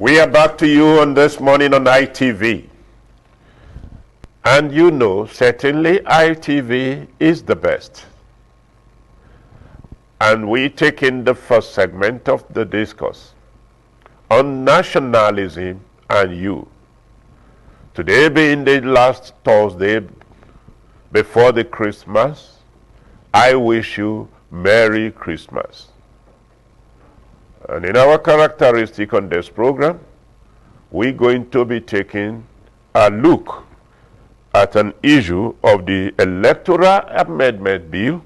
We are back to you on this morning on ITV. And you know, certainly ITV is the best. And we take in the first segment of the discourse on nationalism and you. Today being the last Thursday before the Christmas, I wish you Merry Christmas. And in our characteristic on this program, we're going to be taking a look at an issue of the Electoral Amendment Bill,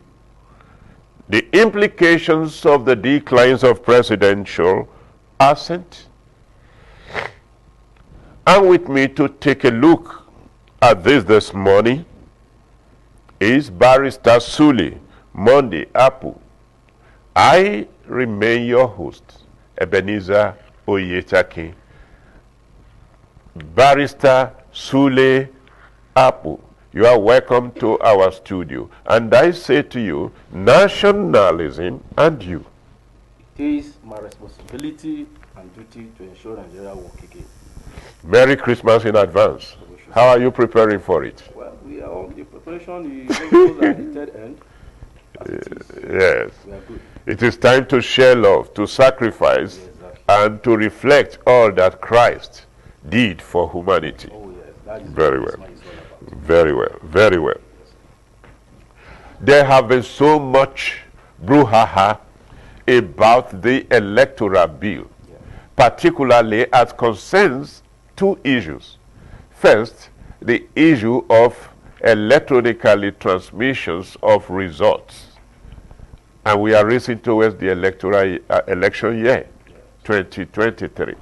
the implications of the declines of presidential assent, and with me to take a look at this morning is Barrister Sule Monday Apu. I remain your host, Ebenezer Oyetaki. Barrister Sule Apu, you are welcome to our studio. And I say to you, nationalism and you. It is my responsibility and duty to ensure Nigeria work again. Merry Christmas in advance. How are you preparing for it? Well, we are on the preparation is almost at the third end. As it is. Yes. We are good. It is time to share love, to sacrifice, Yes, exactly. and to reflect all that Christ did for humanity. Oh yes, that is Very what well. Christmas is all about. Very well, very well. There have been so much brouhaha about the electoral bill, particularly as concerns two issues. First, the issue of electronically transmissions of results. And we are racing towards the electoral election year, 2023.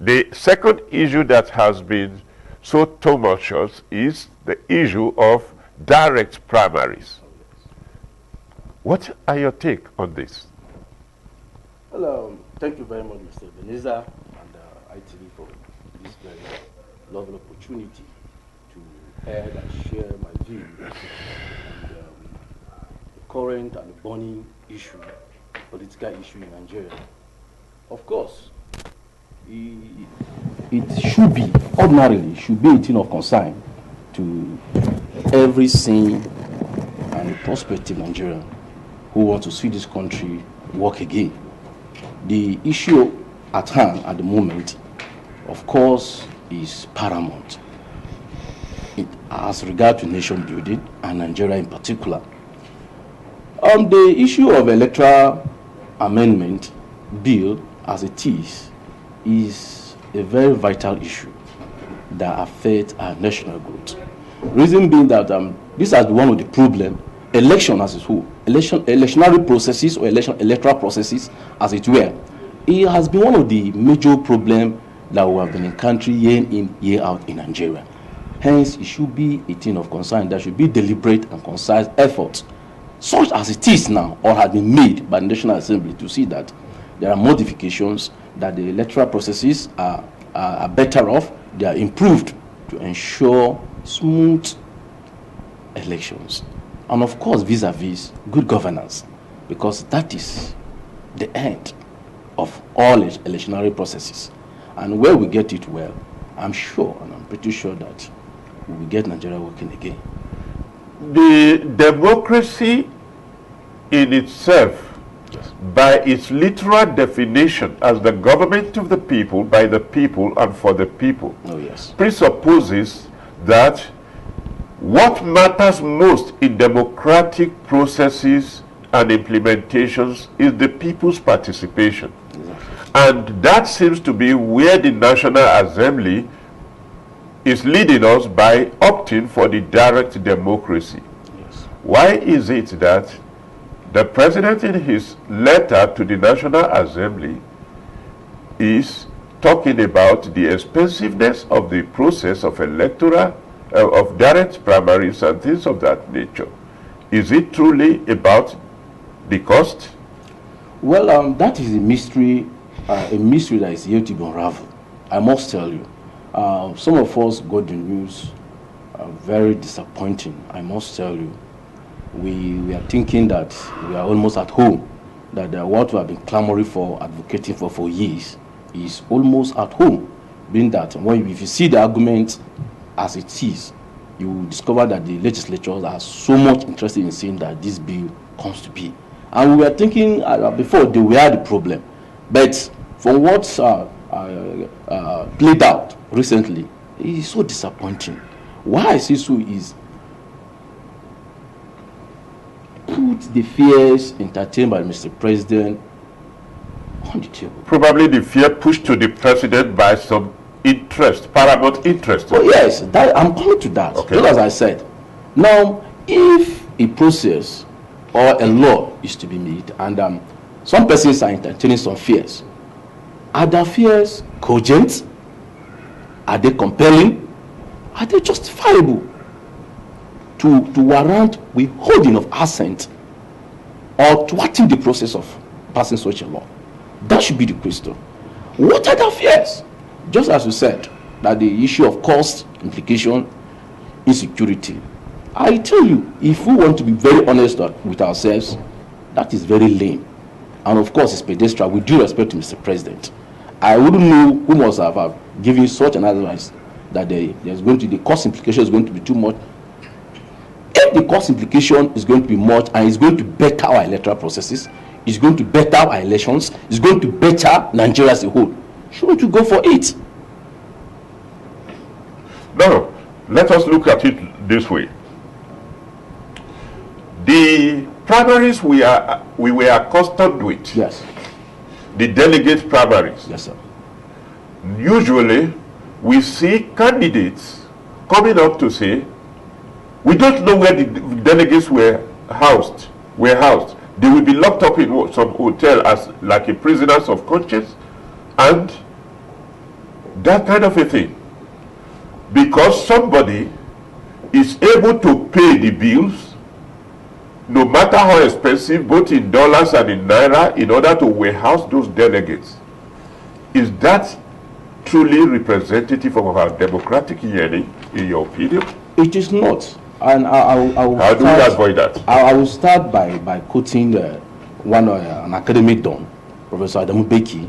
The second issue that has been so tumultuous is the issue of direct primaries. What are your take on this? Well, thank you very much, Mr. Ebenezer and ITV for this very lovely opportunity to air and share my view on the current and burning issue, political issue in Nigeria. Of course, it should be, ordinarily, should be a thing of concern to every sane and prospective Nigerian who wants to see this country work again. The issue at hand at the moment, of course, is paramount as regard to nation building and Nigeria in particular. The issue of electoral amendment bill as it is a very vital issue that affects our national growth. Reason being that this has been one of the problems, election as a whole, electionary processes or electoral processes as it were, it has been one of the major problems that we have been encountering year in, year out in Nigeria. Hence, it should be a thing of concern. There should be deliberate and concise efforts, such as it is now, or has been made by the National Assembly, to see that there are modifications, that the electoral processes are better off, they are improved to ensure smooth elections. And of course, vis-a-vis good governance, because that is the end of all electionary processes. And where we get it well, I'm sure, and I'm pretty sure that we will get Nigeria working again. The democracy in itself, Yes. by its literal definition as the government of the people, by the people, and for the people, Oh yes. presupposes that what matters most in democratic processes and implementations is the people's participation. Exactly. And that seems to be where the National Assembly is leading us by opting for the direct democracy. Yes. Why is it that the president in his letter to the National Assembly is talking about the expensiveness of the process of electoral, of direct primaries and things of that nature? Is it truly about the cost? Well, that is a mystery that is yet to be unraveled. I must tell you, some of us got the news very disappointing. I must tell you, we are thinking that we are almost at home, that what we have been clamoring for, advocating for years, is almost at home, being that if you see the argument as it is, you will discover that the legislatures are so much interested in seeing that this bill comes to be. And we were thinking before they were the problem, but from what played out recently, it is so disappointing. Why I say so is put the fears entertained by Mr. President on the table. Probably the fear pushed to the president by some interest, paramount interest. Oh yes, I'm coming to that. Okay. Just as I said. Now, if a process or a law is to be made, and some persons are entertaining some fears, are the fears cogent? Are they compelling? Are they justifiable to warrant withholding of assent or thwarting the process of passing such a law? That should be the question. What are the fears? Just as you said, that the issue of cost, implication, insecurity. I tell you, if we want to be very honest with ourselves, that is very lame. And of course, it's pedestrian. With due respect to Mr. President, I wouldn't know who must have given such an advice that the cost implication is going to be too much. If the cost implication is going to be much and it's going to better our electoral processes, it's going to better our elections, it's going to better Nigeria as a whole, shouldn't you go for it? Now, let us look at it this way. The primaries we were accustomed with, yes, the delegate primaries, yes, sir. Usually we see candidates coming up to say, we don't know where the delegates were housed. They will be locked up in some hotel as like a prisoners of conscience and that kind of a thing. Because somebody is able to pay the bills, no matter how expensive, both in dollars and in naira, in order to warehouse those delegates. Is that truly representative of our democratic yearning, in your opinion? It is not. And how do we avoid that? I will start by quoting an academic don, Professor Adamu Beki,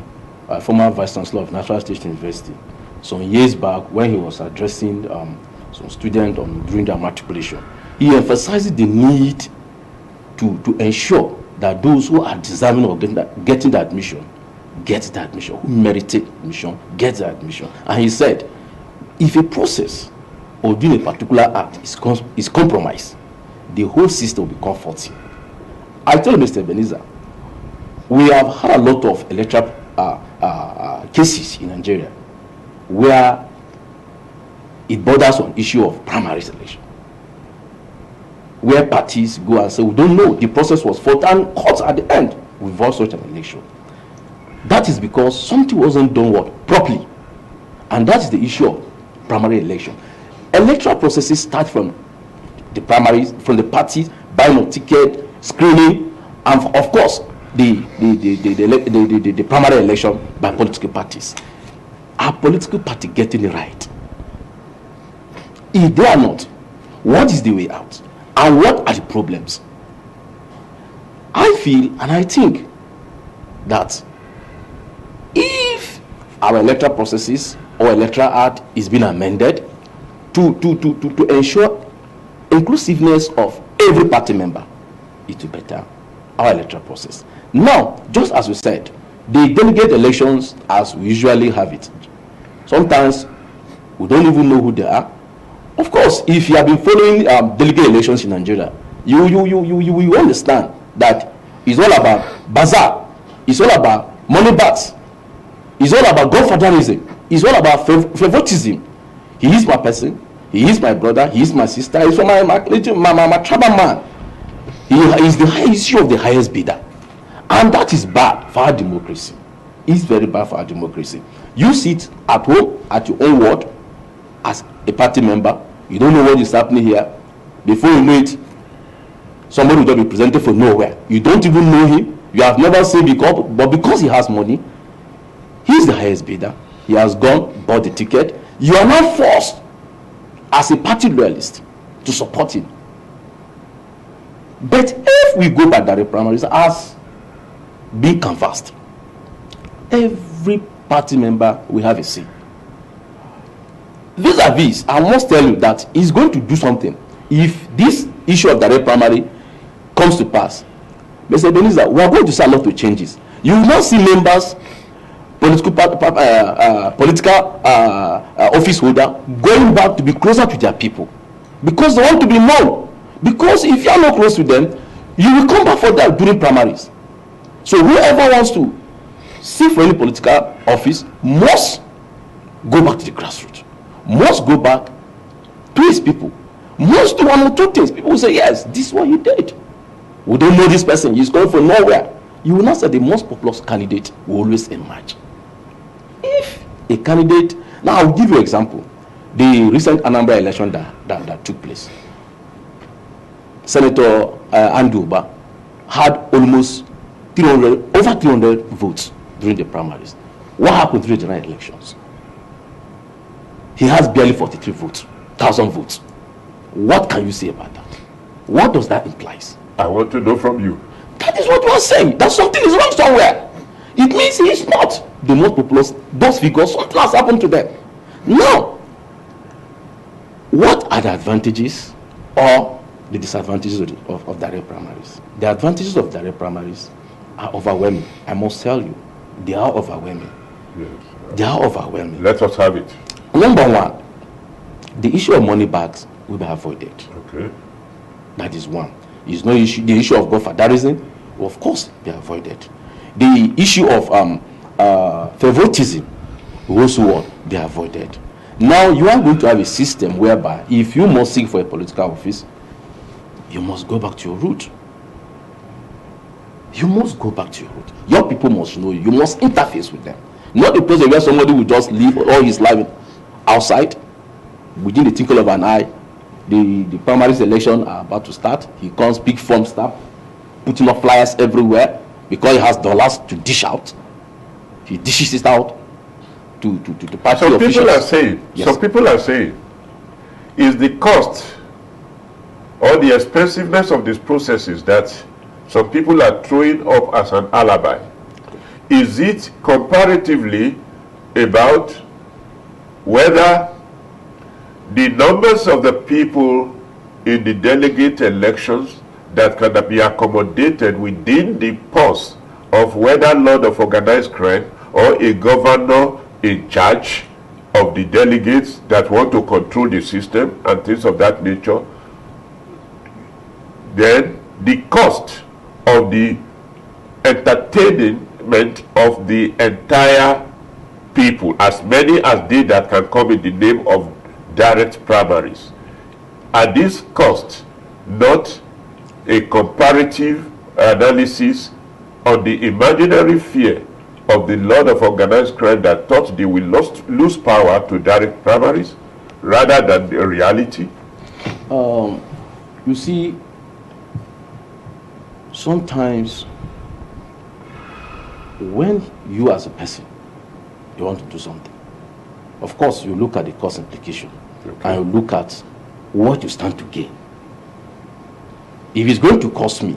former Vice Chancellor of National State University, some years back when he was addressing some students during their matriculation. He emphasized the need to ensure that those who are deserving of getting the admission get the admission, who merited admission get the admission. And he said, if a process or doing a particular act is compromised, the whole system will become faulty. I tell Mr. Ebenezer, we have had a lot of electoral cases in Nigeria where it borders on issue of primary selection, where parties go and say, we don't know, the process was fought, and courts at the end reverse such an election. That is because something wasn't done properly, and that is the issue of primary election. Electoral processes start from the primaries, from the parties, buying of ticket, screening, and of course the primary election by political parties. Are political party getting it right? If they are not, what is the way out? And what are the problems? I feel and I think that if our electoral processes or electoral act is being amended to ensure inclusiveness of every party member, it will better our electoral process. Now, just as we said, the delegate elections, as we usually have it, sometimes we don't even know who they are. Of course, if you have been following delegate elections in Nigeria, you will understand that it's all about bazaar, it's all about money bags, it's all about godfatherism, it's all about favoritism. He is my person, he is my brother, he is my sister, he's from my tribal man. He is the issue of the highest bidder. And that is bad for our democracy. It's very bad for our democracy. You sit at home, at your own ward, as a party member, you don't know what is happening here. Before you know it, somebody will just be presented from nowhere. You don't even know him. You have never seen him, but because he has money, he's the highest bidder. He has gone, bought the ticket. You are not forced, as a party loyalist, to support him. But if we go by direct primaries as being canvassed, every party member will have a say. Vis-a-vis, I must tell you that he's going to do something. If this issue of direct primary comes to pass, Mr. Ebenezer, we are going to see a lot of changes. You will not see members, political office holder going back to be closer to their people because they want to be known. Because if you are not close to them, you will come back for that during primaries. So whoever wants to seek for any political office must go back to the grassroots, must go back to his people, must do one or two things. People will say, yes, this is what he did. We don't know this person, he's going from nowhere. You will not say the most popular candidate will always emerge. If a candidate, now I will give you an example. The recent Anambra election that took place. Senator Andrew Uba had almost over 300 votes during the primaries. What happened during the general elections? He has barely 43 votes, 1,000 votes. What can you say about that? What does that imply? I want to know from you. That is what you are saying. That something is wrong somewhere. It means he is not the most popular. Those figures, something has happened to them. Now, what are the advantages or the disadvantages of direct primaries? The advantages of direct primaries are overwhelming. I must tell you, they are overwhelming. Yes. They are overwhelming. Let us have it. Number one, the issue of money bags will be avoided. Okay. That is one. Is no issue. The issue of godfatherism will of course be avoided. The issue of favoritism will also be avoided. Now you are going to have a system whereby if you must seek for a political office, you must go back to your root. You must go back to your root. Your people must know you. You must interface with them. Not the place where somebody will just live all his life outside, within the twinkle of an eye. The primary election are about to start. He comes, big form stuff, putting up flyers everywhere because he has dollars to dish out. He dishes it out to party some officials. People are saying, yes. Some people are saying, is the cost or the expensiveness of these processes that some people are throwing up as an alibi. Is it comparatively about whether the numbers of the people in the delegate elections that can be accommodated within the purse of whether lord of organized crime or a governor in charge of the delegates that want to control the system and things of that nature, then the cost of the entertainment of the entire people, as many as they that can come in the name of direct primaries, are these costs not a comparative analysis on the imaginary fear of the lord of organized crime that thought they will lose power to direct primaries rather than the reality? You see, sometimes when you as a person, you want to do something, of course you look at the cost implication, okay, and you look at what you stand to gain. If it's going to cost me,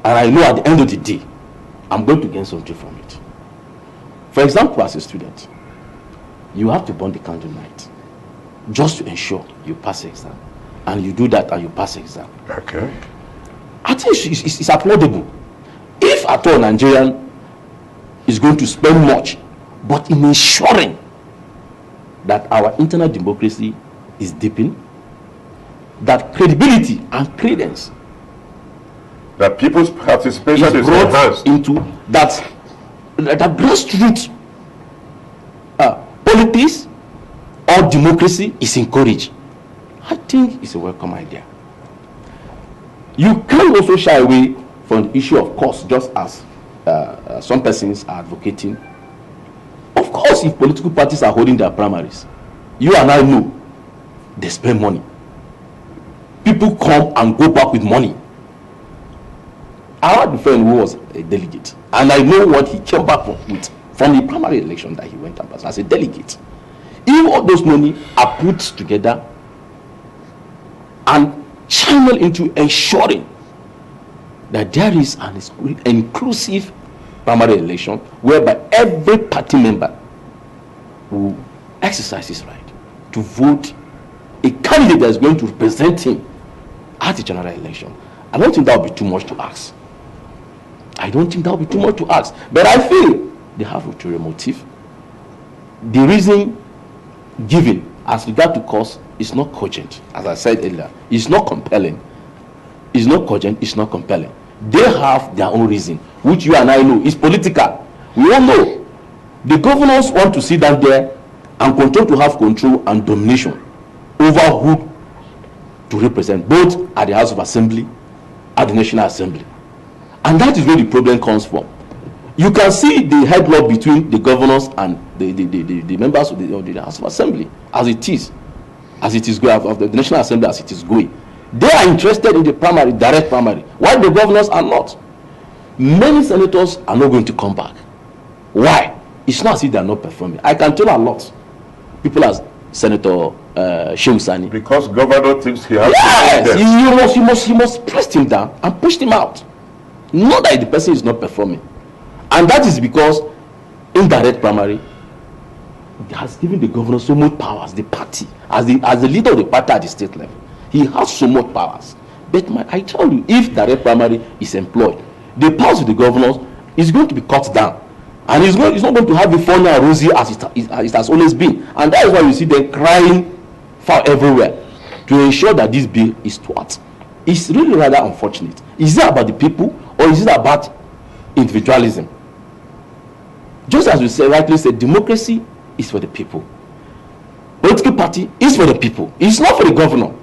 and I know at the end of the day, I'm going to gain something from it. For example, as a student, you have to burn the candle night just to ensure you pass the exam. And you do that and you pass the exam. Okay. I think it's applaudable. If at all Nigerian is going to spend much, but in ensuring that our internal democracy is deepened, that credibility and credence, that people's participation is brought enhanced into that grassroots politics or democracy is encouraged. I think it's a welcome idea. You can also shy away from the issue of cost, just as some persons are advocating. Of course, if political parties are holding their primaries, you and I know they spend money. People come and go back with money. I had a friend who was a delegate, and I know what he came back with from the primary election that he went up as a delegate. If all those money are put together and channeled into ensuring that there is an inclusive primary election whereby every party member will exercise his right to vote a candidate that is going to represent him at the general election. I don't think that would be too much to ask. I don't think that would be too much to ask. But I feel they have ulterior motive. The reason given as regard to cause is not cogent, as I said earlier. It's not compelling. It's not cogent, it's not compelling. They have their own reason, which you and I know is political. We all know. The governors want to sit down there and continue to have control and domination over who to represent, both at the House of Assembly, at the National Assembly. And that is where the problem comes from. You can see the headlock between the governors and the members of the House of Assembly as it is going, of the National Assembly as it is going. They are interested in the primary, direct primary, while the governors are not. Many senators are not going to come back. Why? It's not as if they are not performing. I can tell a lot. People as Senator Shehu Sani. Because governor thinks he has yes, you must press him down and push him out. Not that the person is not performing. And that is because indirect primary has given the governor so much powers, the party, as the leader of the party at the state level. He has so much powers. But I tell you, if direct primary is employed, the powers of the governors is going to be cut down. And it's not going to have the fun and rosy as it has always been. And that is why you see them crying for everywhere to ensure that this bill is thwarted. It's really rather unfortunate. Is it about the people or is it about individualism? Just as we say, rightly said, democracy is for the people. Political party is for the people. It's not for the governor.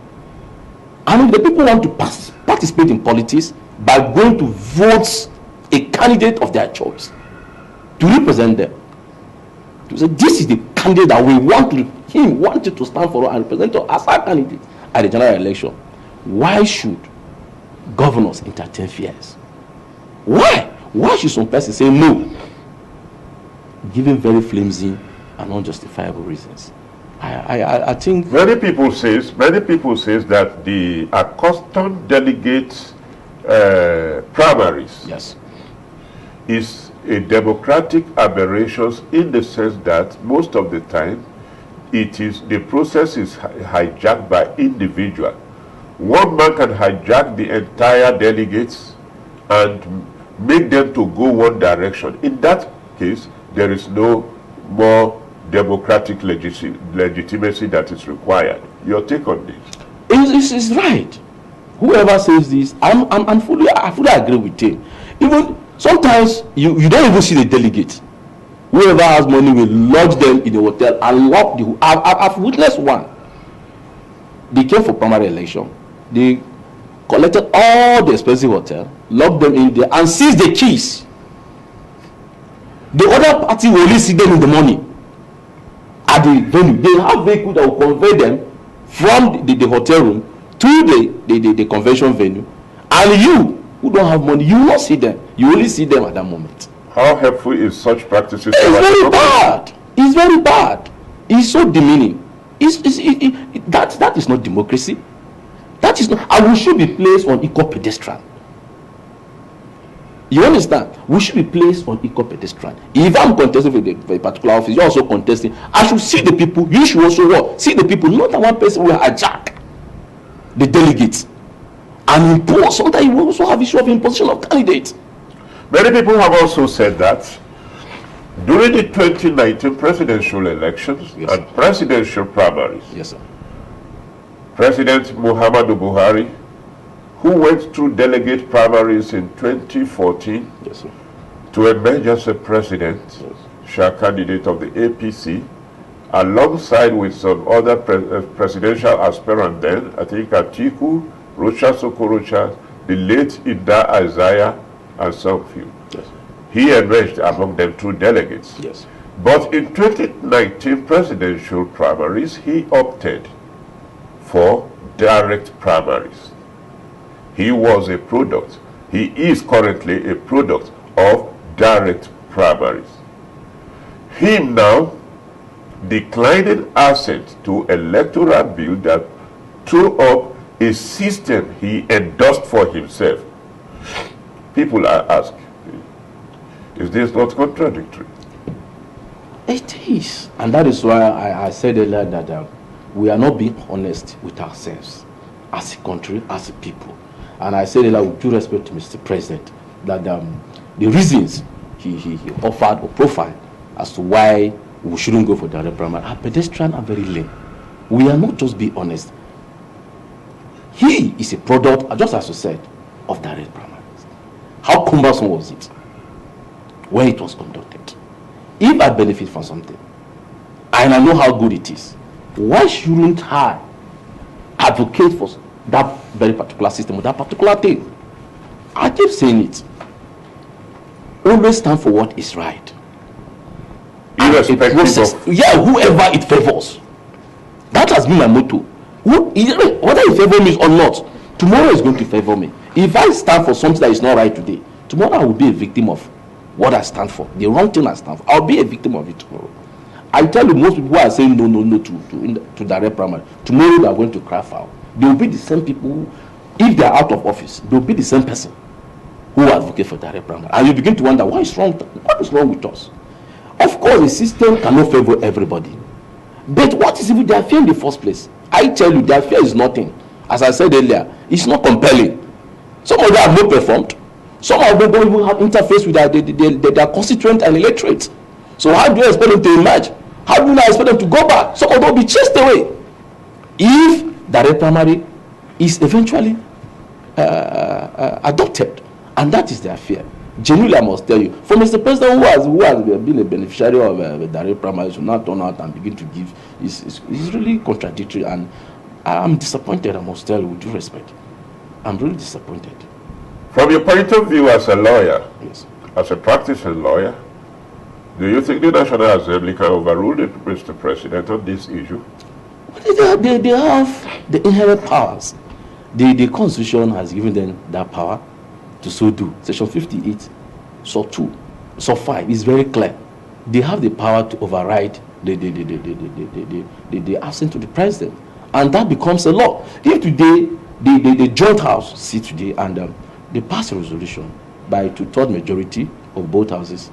And if the people want to participate in politics by going to vote a candidate of their choice to represent them, to say this is the candidate that we want him wanted to stand for and represent us as our candidate at the general election, why should governors entertain fears? Why should some person say no, given very flimsy and unjustifiable reasons? I think many people says that the accustomed delegate primaries, yes, is a democratic aberration in the sense that most of the time the process is hijacked by individual. One man can hijack the entire delegates and make them to go one direction. In that case, there is no more democratic legitimacy that is required. Your take on this? It's right. Whoever says this, I fully agree with him. Even sometimes you don't even see the delegates. Whoever has money will lodge them in the hotel and lock the. I've witnessed one. They came for primary election. They collected all the expensive hotel, locked them in there, and seized the keys. The other party will only see them in the morning at the venue. They have vehicles that will convey them from the hotel room to the convention venue. And you, who don't have money, you will not see them. You only see them at that moment. How helpful is such practices? It's very bad. It's very bad. It's so demeaning. That is not democracy. That is not. And we should be placed on equal pedestal. You understand? We should be placed on equal pedestal. If I'm contesting for a particular office, you're also contesting. I should see the people. You should also what? See the people. Not that one person will hijack the delegates and impose. Sometimes you also have issue of imposition of candidates. Many people have also said that during the 2019 presidential elections, yes, and presidential primaries, yes, sir, President Muhammadu Buhari, who went through delegate primaries in 2014, yes, sir, to emerge as a president, yes, candidate of the APC, alongside with some other presidential aspirant then, I think Atiku, Rocha Sokorocha, the late Ida Isaiah, and some few. yes, He emerged among them through delegates. yes. But in 2019 presidential primaries, he opted for direct primaries. He was a product. He is currently a product of direct primaries. Him now declining assent to electoral bill that threw up a system he endorsed for himself. People are asked, Is this not contradictory? It is. And that is why I said earlier that we are not being honest with ourselves as a country, as a people. And I said earlier, with due respect to Mr. President, that the reasons he offered or profiled as to why we shouldn't go for direct primary are pedestrian and very lame. We are not just being honest. He is a product, just as you said, of direct primaries. How cumbersome was it when it was conducted? If I benefit from something, and I know how good it is, why shouldn't I advocate for that very particular system or that particular thing? I keep saying it. Always stand for what is right. Irrespective of... Yeah, whoever it favors. That has been my motto. Whether it favors me or not, tomorrow is going to favor me. If I stand for something that is not right today, tomorrow I will be a victim of what I stand for. The wrong thing I stand for, I'll be a victim of it tomorrow. I tell you, most people who are saying no to direct primary, tomorrow they are going to cry foul. They will be the same people who, if they are out of office, they will be the same person who advocate for direct primary. And you begin to wonder, what is wrong with us? Of course, the system cannot favor everybody. But what is even their fear in the first place? I tell you, their fear is nothing. As I said earlier, it's not compelling. Some of them have not performed. Some of them don't even have interface with their constituent and electorate. So how do you expect them to emerge? How do you expect them to go back? Some of them will be chased away. If direct primary is eventually adopted, and that is their fear. Genuinely, I must tell you, for Mr. President who has been a beneficiary of direct primary should not turn out and begin to give is really contradictory, and I'm disappointed, I must tell you with due respect. I'm really disappointed. From your point of view as a lawyer, Yes. as a practicing lawyer, do you think the National Assembly can overrule Mr. President on this issue? They have the inherent powers. The Constitution has given them that power to so do. Section 58, sub 2, sub 5 is very clear. They have the power to override the absence of the president, and that becomes a law. If today the joint house sit today and they pass a resolution by 2/3 majority of both houses,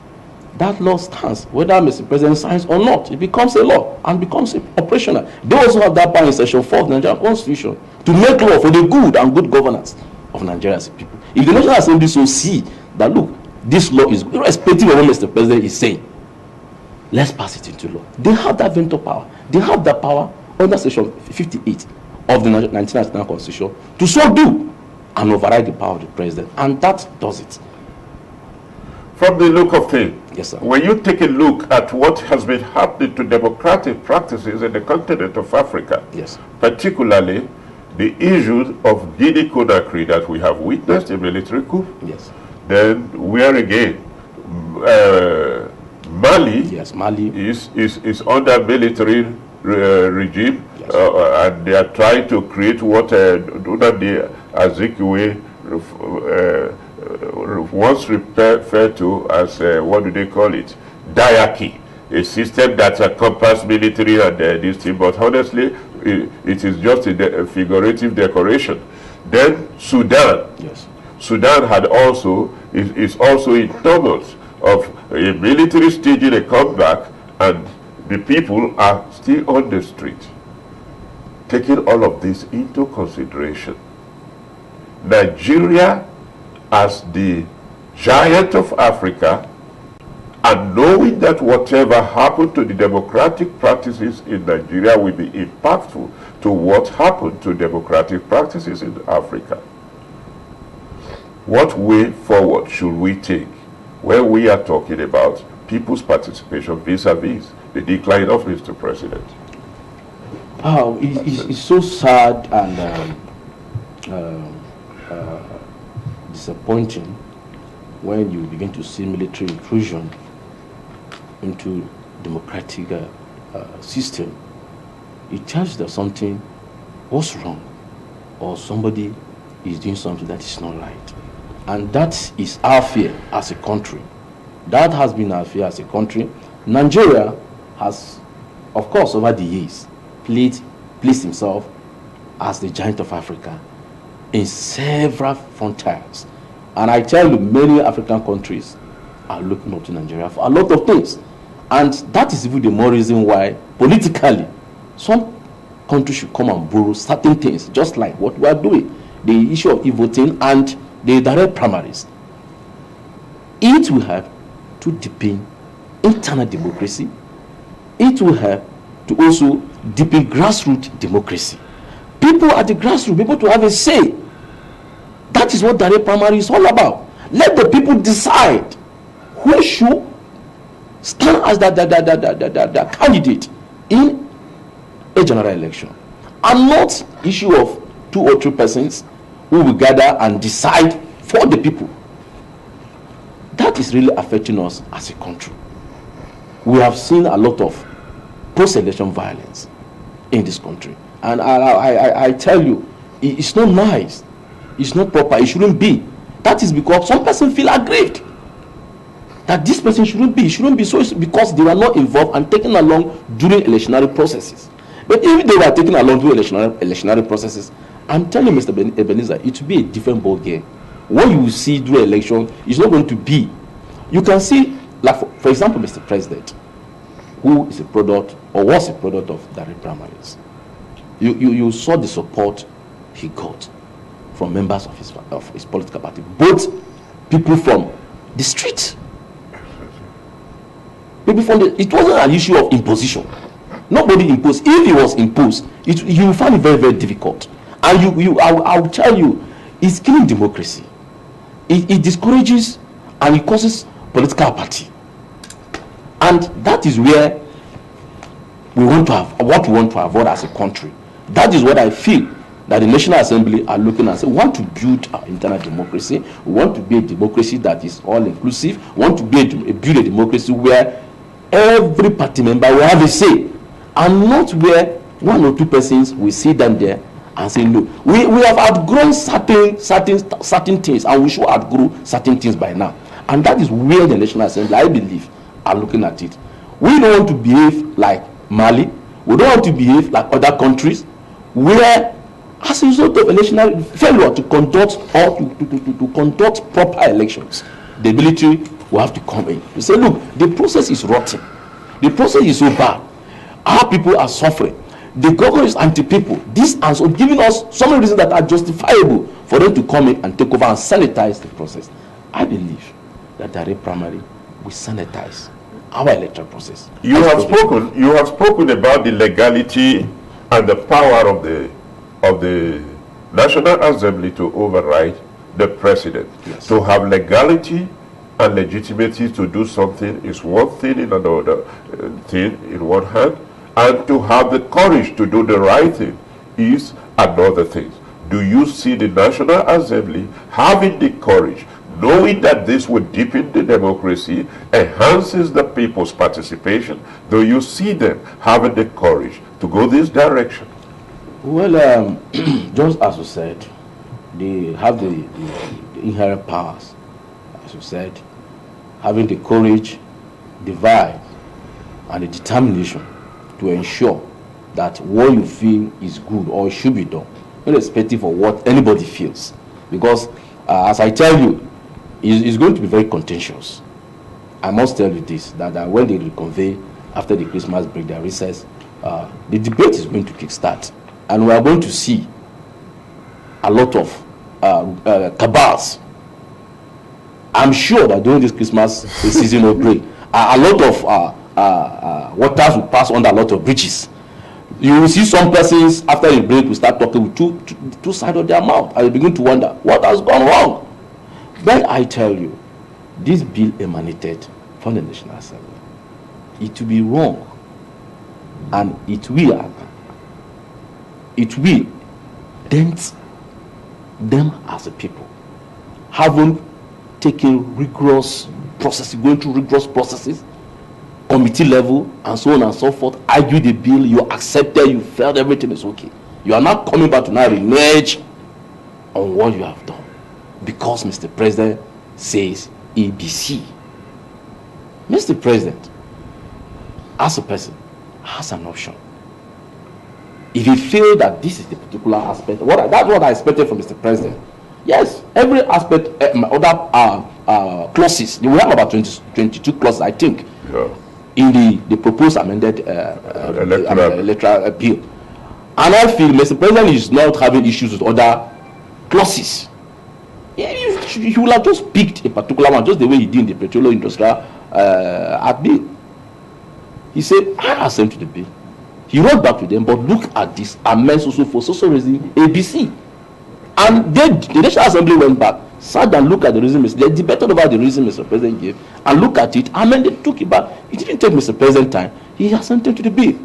that law stands whether Mr. President signs or not. It becomes a law and becomes operational. They also have that power in section 4 of the Nigerian Constitution to make law for the good and good governance of Nigeria's people. If the National Assembly so see that, look, this law is irrespective of what Mr. President is saying, let's pass it into law. They have that veto power. They have that power under section 58 of the 1999 Constitution to so do and override the power of the president, and that does it. From the look of things, Yes, sir. when you take a look at what has been happening to democratic practices in the continent of Africa, Yes. particularly the issues of Guinea-Conakry that we have witnessed, a military coup, Yes. then where again Mali, Yes, Mali. is under military regime, Yes. and they are trying to create what Unadi Azikiwe once referred to as, what do they call it, diarchy, a system that encompasses military and this thing, but honestly, it is just a figurative decoration. Then Sudan. Yes. Sudan is also in tumult of a military staging a comeback, and the people are still on the street. Taking all of this into consideration, Nigeria as the giant of Africa, and knowing that whatever happened to the democratic practices in Nigeria will be impactful to what happened to democratic practices in Africa, what way forward should we take when we are talking about people's participation vis-a-vis the decline of Mr. President? Oh, it's so sad and disappointing when you begin to see military intrusion into democratic system. It tells that something was wrong, or somebody is doing something that is not right, and that is our fear as a country. That has been our fear as a country. Nigeria has, of course, over the years placed himself as the giant of Africa in several frontiers. And I tell you, many African countries are looking up to Nigeria for a lot of things. And that is even the more reason why, politically, some countries should come and borrow certain things, just like what we are doing. The issue of e-voting and the direct primaries. It will help to deepen internal democracy. It will help to also deepen grassroots democracy. People at the grassroots, people to have a say. That is what direct primary is all about. Let the people decide who should stand as the candidate in a general election, and not issue of 2 or 3 persons who will gather and decide for the people. That is really affecting us as a country. We have seen a lot of post-election violence in this country, and I tell you, it's not nice, it's not proper, it shouldn't be. That is because some person feel aggrieved that this person shouldn't be, so it's because they were not involved and taken along during electionary processes. But if they were taken along during electionary processes, I'm telling Mr. Ebenezer, it will be a different ball game. What you will see during election is not going to be. You can see, like for example, Mr. President, who is a product or was a product of direct primaries. You saw the support he got from members of his political party, both people from the street. People from it wasn't an issue of imposition. Nobody imposed. If he was imposed, you will find it very, very difficult. And I will tell you, it's killing democracy. It discourages and it causes political apathy. And that is where we want to have what we want to avoid as a country. That is what I feel that the National Assembly are looking at. We want to build our internal democracy. We want to be a democracy that is all inclusive. We want to build a democracy where every party member will have a say, and not where 1 or 2 persons will sit down there and say no. We have outgrown certain things, and we should outgrow certain things by now. And that is where the National Assembly, I believe, are looking at it. We don't want to behave like Mali. We don't want to behave like other countries where, as a result of election failure to conduct or to conduct proper elections, the military will have to come in to say, look, the process is rotten. The process is so bad. Our people are suffering. The government is anti-people. This and so giving us some reasons that are justifiable for them to come in and take over and sanitize the process. I believe that direct primary will sanitize our electoral process. You have spoken about the legality and the power of the National Assembly to override the president. Yes. To have legality and legitimacy to do something is one thing in another thing in one hand, and to have the courage to do the right thing is another thing. Do you see the National Assembly having the courage, knowing that this would deepen the democracy, enhances the people's participation? Do you see them having the courage to go this direction? Well, just as you said, they have the inherent powers, as you said, having the courage, the vibe, and the determination to ensure that what you feel is good or should be done, irrespective of what anybody feels. Because, as I tell you, it's going to be very contentious. I must tell you this, that when they reconvene after the Christmas break, their recess, the debate is going to kickstart. And we are going to see a lot of cabals. I'm sure that during this Christmas season of break, a lot of waters will pass under a lot of bridges. You will see some persons after the break will start talking with two sides of their mouth, and you begin to wonder what has gone wrong. But I tell you, this bill emanated from the National Assembly. It will be wrong, and it will dent them as a people. Having taken rigorous processes, going through rigorous processes, committee level, and so on and so forth, argue the bill, you accepted, you felt everything is okay. You are not coming back to now renege on what you have done because Mr. President says ABC. Mr. President, as a person, has an option. If he feels that this is the particular aspect, that's what I expected from Mr. President. Yes, every aspect, other clauses. We have about 22 clauses, I think, in the proposed amended electoral bill. And I feel Mr. President is not having issues with other clauses. He will have just picked a particular one, just the way he did in the petroleum industrial act bill. He said, I assent to the bill. He wrote back to them, but look at this amendment also for social reason ABC. And the National Assembly went back, sat and looked at the reason, they debated over the reason Mr. President gave, and looked at it, and then they took it back. It didn't take Mr. President time. He assented to the bill.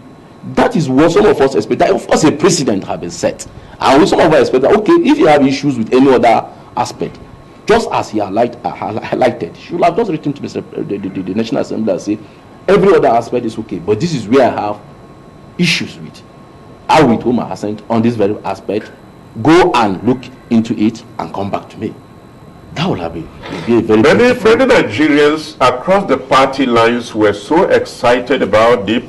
That is what some of us expect. Of course, a precedent has been set. And some of us expect that, okay, if you have issues with any other aspect, just as he highlighted, you should have just written to the National Assembly and say, every other aspect is okay, but this is where I have issues with. I will withhold my assent on this very aspect. Go and look into it and come back to me. That would have been a very many Nigerians across the party lines were so excited about the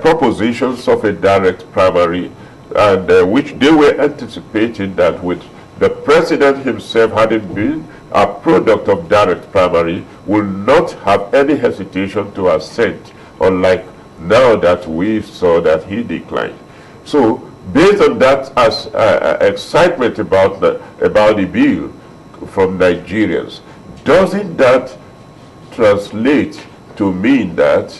propositions of a direct primary, and which they were anticipating that with the president himself having been a product of direct primary, will not have any hesitation to assent, unlike now that we saw that he declined. So based on that excitement about the bill from Nigerians, doesn't that translate to mean that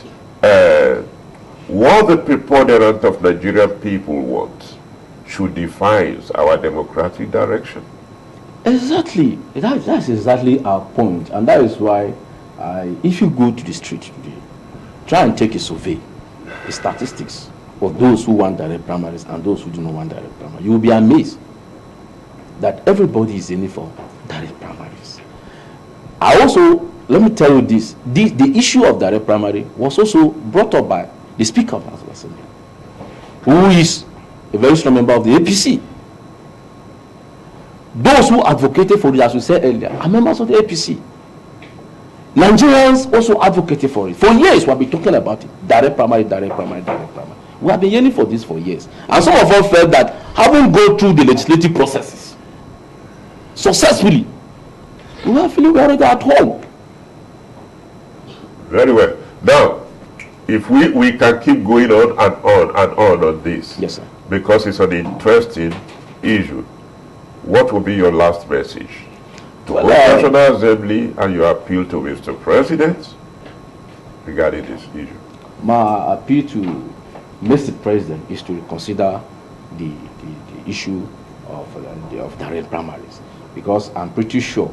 what the preponderance of Nigerian people want should define our democratic direction? Exactly. That's exactly our point. And that is why if you go to the street today, try and take a survey, the statistics of those who want direct primaries and those who do not want direct primaries. You will be amazed that everybody is in it for direct primaries. Let me tell you this, the issue of direct primary was also brought up by the Speaker of the House of Assembly, who is a very strong member of the APC. Those who advocated for it, as we said earlier, are members of the APC. Nigerians also advocated for it. For years, we have been talking about it. Direct primary, direct primary, direct primary. We have been yearning for this for years. And some of us felt that having gone through the legislative processes successfully, we are feeling we are already at home. Very well. Now, if we can keep going on and on and on this, yes, sir, because it's an interesting issue, what will be your last message to the National Assembly and your appeal to Mr. President regarding this issue? My appeal to Mr. President is to consider the issue of direct primaries, because I'm pretty sure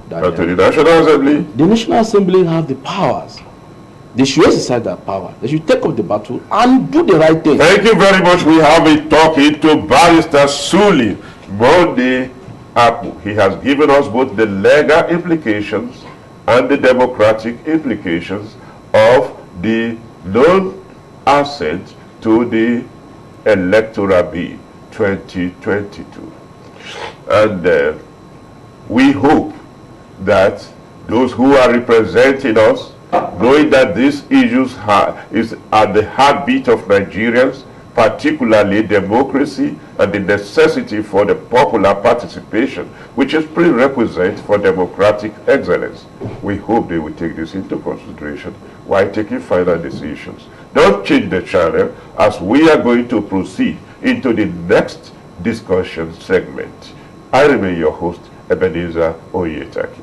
that to the National Assembly, the National Assembly have the powers. They should exercise that power. They should take up the battle and do the right thing. Thank you very much. We have been talking to Barrister Suli Monday Apple. He has given us both the legal implications and the democratic implications of the non-assent to the Electoral Bill 2022. And we hope that those who are representing us, knowing that these issues is at the heartbeat of Nigerians, particularly democracy and the necessity for the popular participation, which is prerequisite for democratic excellence. We hope they will take this into consideration while taking final decisions. Don't change the channel, as we are going to proceed into the next discussion segment. I remain your host, Ebenezer Oyetaki.